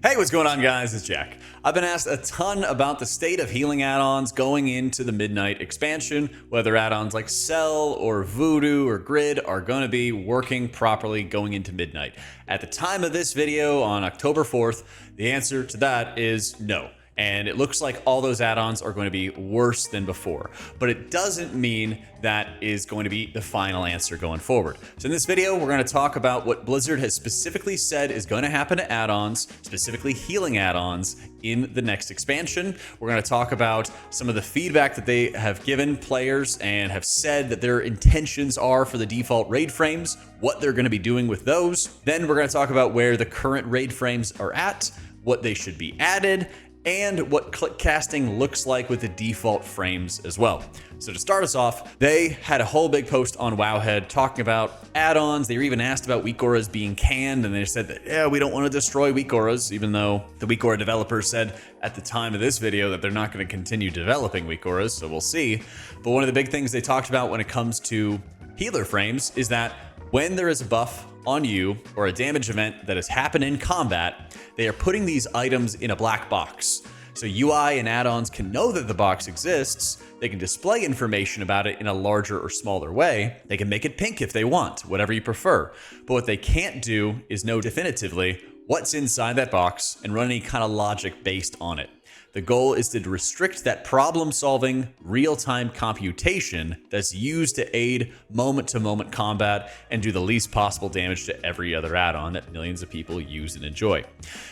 Hey, what's going on, guys? It's Jack. I've been asked a ton about the state of healing add-ons going into the Midnight expansion, whether add-ons like Cell or Voodoo or Grid are going to be working properly going into Midnight. At the time of this video on October 4th, the answer to that is no. And it looks like all those add-ons are going to be worse than before. But it doesn't mean that is going to be the final answer going forward. So in this video, we're going to talk about what Blizzard has specifically said is going to happen to add-ons, specifically healing add-ons in the next expansion. We're going to talk about some of the feedback that they have given players and have said that their intentions are for the default raid frames, what they're going to be doing with those. Then we're going to talk about where the current raid frames are at, what they should be added, and what click casting looks like with the default frames as well. So to start us off, they had a whole big post on Wowhead talking about add-ons. They were even asked about weak auras being canned, and they said that, yeah, we don't want to destroy weak auras, even though the weak aura developers said at the time of this video that they're not going to continue developing weak auras, so we'll see. But one of the big things they talked about when it comes to healer frames is that when there is a buff on you or a damage event that has happened in combat, they are putting these items in a black box. So UI and add-ons can know that the box exists, they can display information about it in a larger or smaller way, they can make it pink if they want, whatever you prefer. But what they can't do is know definitively what's inside that box and run any kind of logic based on it. The goal is to restrict that problem-solving, real-time computation that's used to aid moment-to-moment combat and do the least possible damage to every other add-on that millions of people use and enjoy.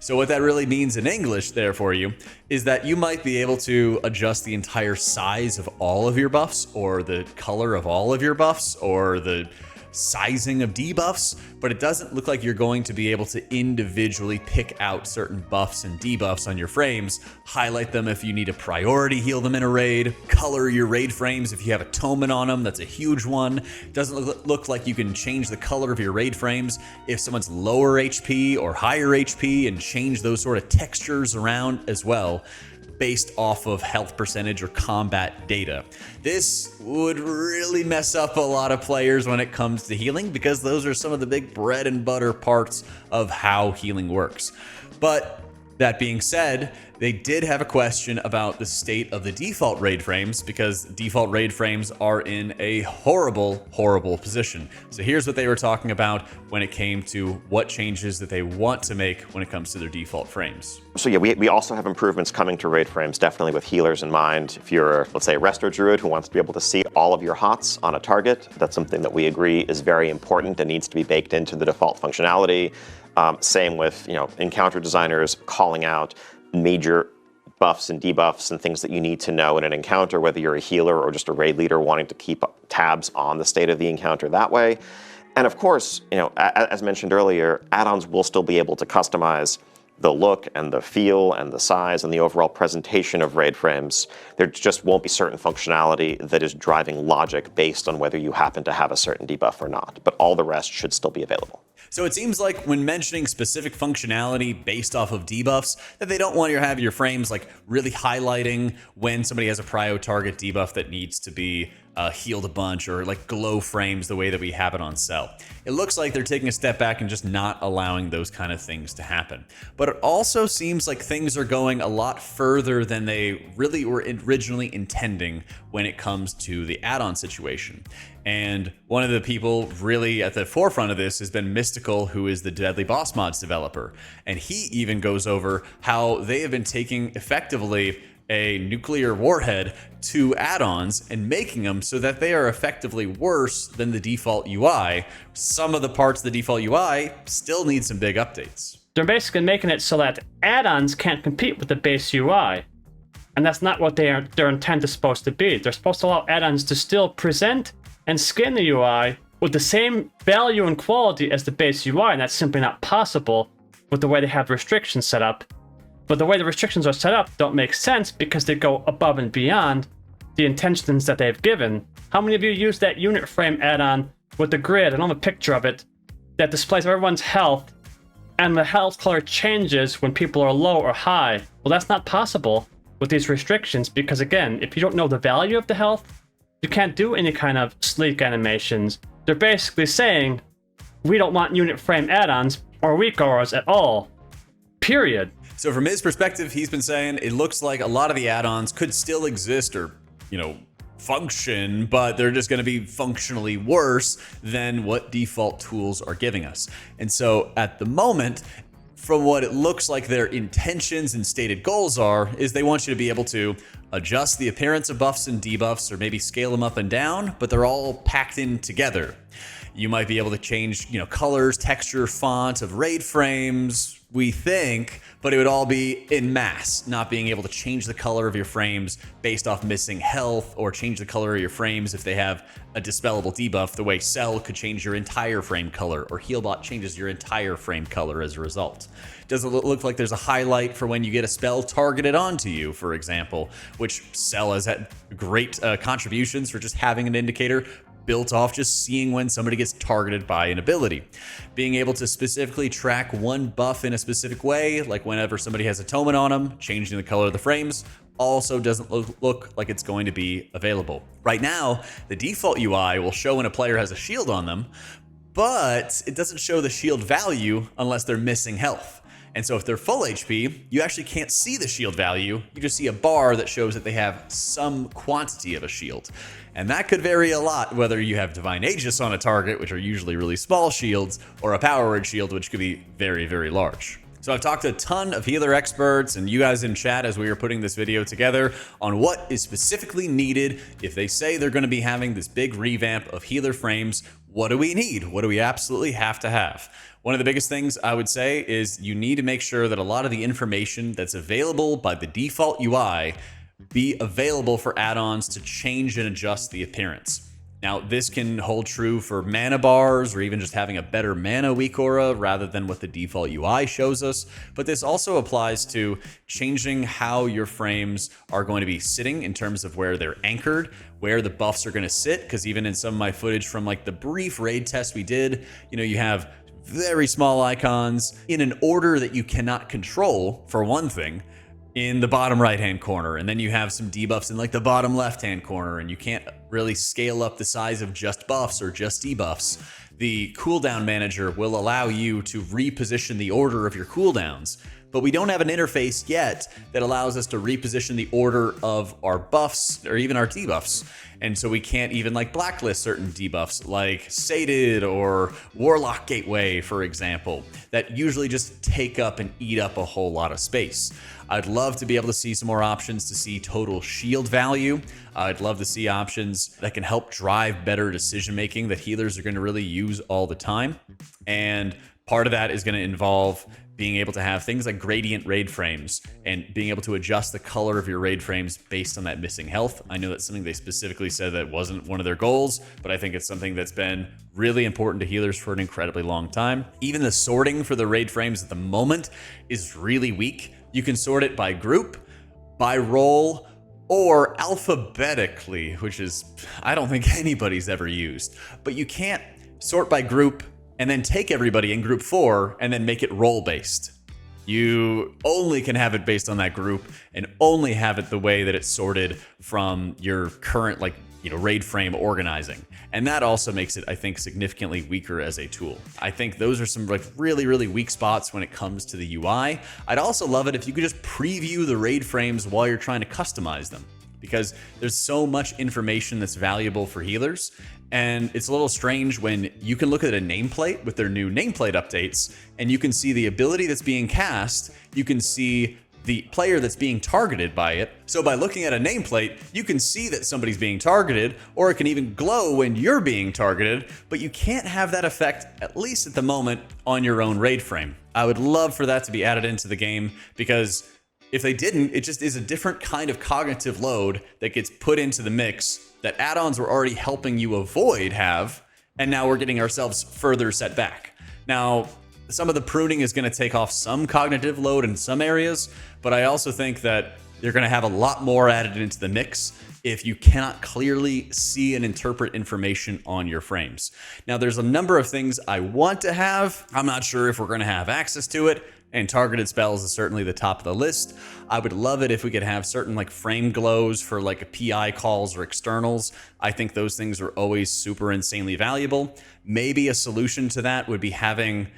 So what that really means in English there for you is that you might be able to adjust the entire size of all of your buffs, or the color of all of your buffs, or the sizing of debuffs, but it doesn't look like you're going to be able to individually pick out certain buffs and debuffs on your frames, highlight them if you need to priority heal them in a raid, color your raid frames if you have atonement on them, that's a huge one. It doesn't look like you can change the color of your raid frames if someone's lower HP or higher HP and change those sort of textures around as well, based off of health percentage or combat data. This would really mess up a lot of players when it comes to healing, because those are some of the big bread and butter parts of how healing works. But that being said, they did have a question about the state of the default raid frames, because default raid frames are in a horrible, horrible position. So here's what they were talking about when it came to what changes that they want to make when it comes to their default frames. So yeah, we also have improvements coming to raid frames, definitely with healers in mind. If you're, let's say, a resto druid who wants to be able to see all of your hots on a target, that's something that we agree is very important and needs to be baked into the default functionality. Same with, encounter designers calling out major buffs and debuffs and things that you need to know in an encounter, whether you're a healer or just a raid leader wanting to keep tabs on the state of the encounter that way. And of course, as mentioned earlier, add-ons will still be able to customize the look and the feel and the size and the overall presentation of raid frames. There just won't be certain functionality that is driving logic based on whether you happen to have a certain debuff or not, but all the rest should still be available. So it seems like when mentioning specific functionality based off of debuffs, that they don't want you to have your frames like really highlighting when somebody has a prio target debuff that needs to be healed a bunch, or like glow frames the way that we have it on Cell. It looks like they're taking a step back and just not allowing those kind of things to happen. But it also seems like things are going a lot further than they really were originally intending when it comes to the add-on situation. And one of the people really at the forefront of this has been Mystical, who is the Deadly Boss Mods developer. And he even goes over how they have been taking effectively a nuclear warhead to add-ons and making them so that they are effectively worse than the default UI. Some of the parts of the default UI still need some big updates. They're basically making it so that add-ons can't compete with the base UI. And that's not what their intent is supposed to be. They're supposed to allow add-ons to still present and skin the UI with the same value and quality as the base UI, and that's simply not possible with the way they have restrictions set up. But the way the restrictions are set up don't make sense because they go above and beyond the intentions that they've given. How many of you use that unit frame add-on with the grid, and on a picture of it, that displays everyone's health, and the health color changes when people are low or high? Well, that's not possible with these restrictions, because again, if you don't know the value of the health, you can't do any kind of sleek animations. They're basically saying, we don't want unit frame add-ons or weak auras at all. period. So from his perspective, he's been saying it looks like a lot of the add-ons could still exist or, function, but they're just going to be functionally worse than what default tools are giving us. And so at the moment, from what it looks like their intentions and stated goals are, is they want you to be able to adjust the appearance of buffs and debuffs or maybe scale them up and down, but they're all packed in together. You might be able to change, colors, texture, font of raid frames, we think, but it would all be in mass, not being able to change the color of your frames based off missing health or change the color of your frames if they have a dispellable debuff, the way Cell could change your entire frame color or Healbot changes your entire frame color as a result. Does it look like there's a highlight for when you get a spell targeted onto you, for example, which Cell has had great contributions for just having an indicator built off just seeing when somebody gets targeted by an ability. Being able to specifically track one buff in a specific way, like whenever somebody has a Toman on them, changing the color of the frames, also doesn't look like it's going to be available. Right now, the default UI will show when a player has a shield on them, but it doesn't show the shield value unless they're missing health. And so if they're full HP, you actually can't see the shield value. You just see a bar that shows that they have some quantity of a shield. And that could vary a lot, whether you have Divine Aegis on a target, which are usually really small shields, or a Power Word shield, which could be very, very large. So I've talked to a ton of healer experts and you guys in chat as we were putting this video together on what is specifically needed if they say they're going to be having this big revamp of healer frames. What do we need? What do we absolutely have to have? One of the biggest things I would say is you need to make sure that a lot of the information that's available by the default UI be available for add-ons to change and adjust the appearance. Now, this can hold true for mana bars or even just having a better mana weak aura rather than what the default UI shows us. But this also applies to changing how your frames are going to be sitting in terms of where they're anchored, where the buffs are going to sit. Because even in some of my footage from like the brief raid test we did, you have very small icons in an order that you cannot control, for one thing, in the bottom right hand corner, and then you have some debuffs in like the bottom left hand corner, and you can't really scale up the size of just buffs or just debuffs. The cooldown manager will allow you to reposition the order of your cooldowns, but we don't have an interface yet that allows us to reposition the order of our buffs or even our debuffs. And so we can't even like blacklist certain debuffs like Sated or Warlock Gateway, for example, that usually just take up and eat up a whole lot of space. I'd love to be able to see some more options to see total shield value. I'd love to see options that can help drive better decision making that healers are going to really use all the time. And part of that is going to involve being able to have things like gradient raid frames and being able to adjust the color of your raid frames based on that missing health. I know that's something they specifically said that wasn't one of their goals, but I think it's something that's been really important to healers for an incredibly long time. Even the sorting for the raid frames at the moment is really weak. You can sort it by group, by role, or alphabetically, which is, I don't think anybody's ever used. But you can't sort by group and then take everybody in group 4 and then make it role based. You only can have it based on that group and only have it the way that it's sorted from your current raid frame organizing. And that also makes it, I think, significantly weaker as a tool. I think those are some really, really weak spots when it comes to the UI. I'd also love it if you could just preview the raid frames while you're trying to customize them, because there's so much information that's valuable for healers. And it's a little strange when you can look at a nameplate with their new nameplate updates and you can see the ability that's being cast, you can see the player that's being targeted by it. So by looking at a nameplate, you can see that somebody's being targeted, or it can even glow when you're being targeted, but you can't have that effect, at least at the moment, on your own raid frame. I would love for that to be added into the game, because if they didn't, it just is a different kind of cognitive load that gets put into the mix that add-ons were already helping you avoid have, and now we're getting ourselves further set back. Now, some of the pruning is going to take off some cognitive load in some areas, but I also think that you're going to have a lot more added into the mix if you cannot clearly see and interpret information on your frames. Now, there's a number of things I want to have. I'm not sure if we're going to have access to it, and targeted spells is certainly the top of the list. I would love it if we could have certain frame glows for PI calls or externals. I think those things are always super insanely valuable. Maybe a solution to that would be having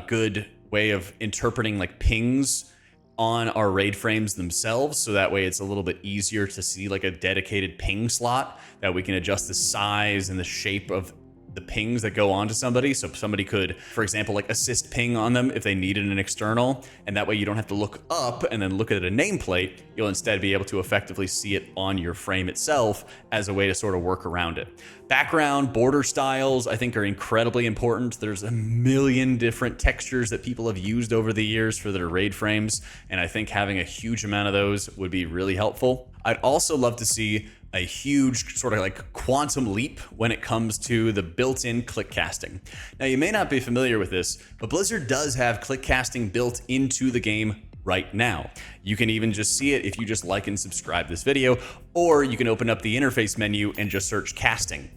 good way of interpreting like pings on our raid frames themselves, so that way it's a little bit easier to see like a dedicated ping slot that we can adjust the size and the shape of the pings that go on to somebody. So somebody could, for example, like assist ping on them if they needed an external, and that way you don't have to look up and then look at a nameplate. You'll instead be able to effectively see it on your frame itself as a way to sort of work around it. Background border styles, I think, are incredibly important. There's a million different textures that people have used over the years for their raid frames, and I think having a huge amount of those would be really helpful. I'd also love to see a huge sort of like quantum leap when it comes to the built-in click casting. Now, you may not be familiar with this, but Blizzard does have click casting built into the game right now. You can even just see it if you just like and subscribe this video, or you can open up the interface menu and just search casting.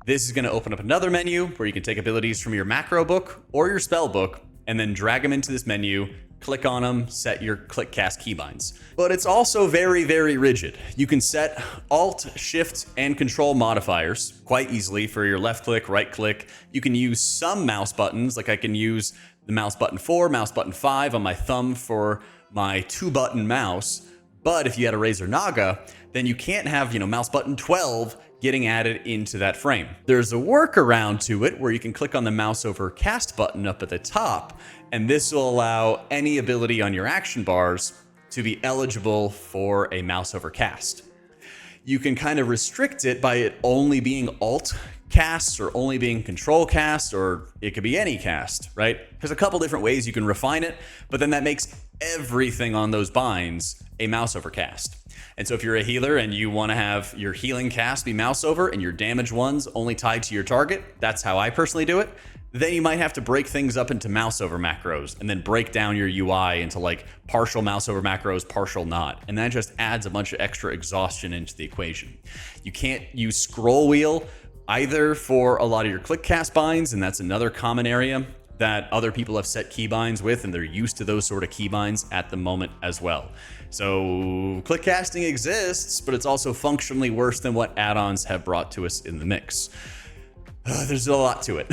This is going to open up another menu where you can take abilities from your macro book or your spell book and then drag them into this menu, click on them, set your click cast keybinds. But it's also very, very rigid. You can set Alt, Shift, and Control modifiers quite easily for your left click, right click. You can use some mouse buttons, like I can use the mouse button 4, mouse button 5 on my thumb for my 2-button mouse. But if you had a Razer Naga, then you can't have, mouse button 12 getting added into that frame. There's a workaround to it where you can click on the mouse over cast button up at the top, and this will allow any ability on your action bars to be eligible for a mouse over cast. You can kind of restrict it by it only being alt cast or only being control cast, or it could be any cast, right? There's a couple different ways you can refine it, but then that makes everything on those binds a mouse over cast. And so if you're a healer and you want to have your healing cast be mouse over and your damage ones only tied to your target, that's how I personally do it. Then you might have to break things up into mouse over macros and then break down your UI into like partial mouse over macros, partial not. And that just adds a bunch of extra exhaustion into the equation. You can't use scroll wheel either for a lot of your click cast binds, and that's another common area that other people have set keybinds with, and they're used to those sort of keybinds at the moment as well. So click casting exists, but it's also functionally worse than what add-ons have brought to us in the mix. There's a lot to it,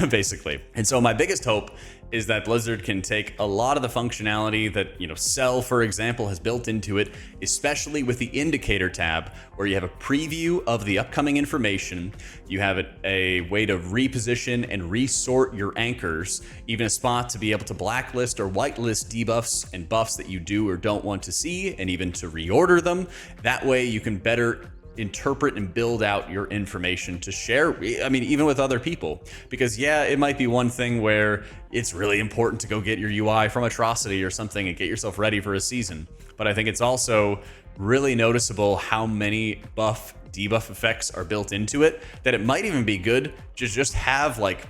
basically. And so my biggest hope is that Blizzard can take a lot of the functionality that, Cell, for example, has built into it, especially with the indicator tab, where you have a preview of the upcoming information. You have a way to reposition and resort your anchors, even a spot to be able to blacklist or whitelist debuffs and buffs that you do or don't want to see, and even to reorder them. That way you can better interpret and build out your information to share, even with other people. Because yeah, it might be one thing where it's really important to go get your UI from Atrocity or something and get yourself ready for a season. But I think it's also really noticeable how many buff debuff effects are built into it, that it might even be good to just have like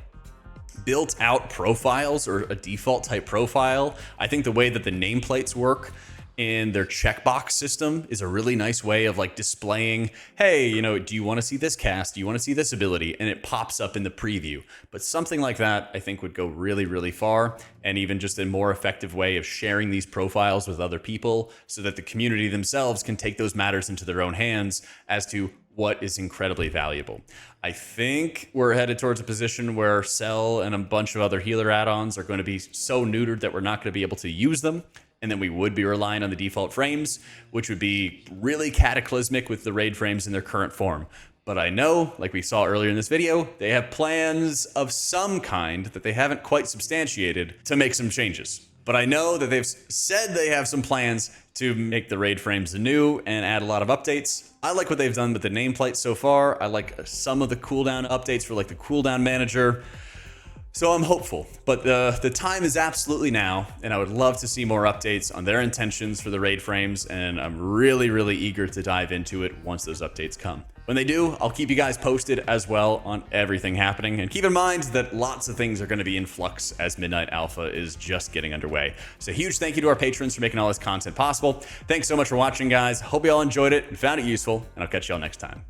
built out profiles or a default type profile. I think the way that the nameplates work in their checkbox system is a really nice way of like displaying, hey, do you want to see this cast? Do you want to see this ability? And it pops up in the preview. But something like that, I think, would go really, really far, and even just a more effective way of sharing these profiles with other people so that the community themselves can take those matters into their own hands as to what is incredibly valuable. I think we're headed towards a position where Cell and a bunch of other healer add-ons are going to be so neutered that we're not going to be able to use them. And then we would be relying on the default frames, which would be really cataclysmic with the raid frames in their current form. But I know, like we saw earlier in this video, they have plans of some kind that they haven't quite substantiated to make some changes. But I know that they've said they have some plans to make the raid frames anew and add a lot of updates. I like what they've done with the nameplate so far. I like some of the cooldown updates for like the cooldown manager. So I'm hopeful, but the time is absolutely now, and I would love to see more updates on their intentions for the raid frames, and I'm really, really eager to dive into it once those updates come. When they do, I'll keep you guys posted as well on everything happening, and keep in mind that lots of things are going to be in flux as Midnight Alpha is just getting underway. So huge thank you to our patrons for making all this content possible. Thanks so much for watching, guys. Hope you all enjoyed it and found it useful, and I'll catch you all next time.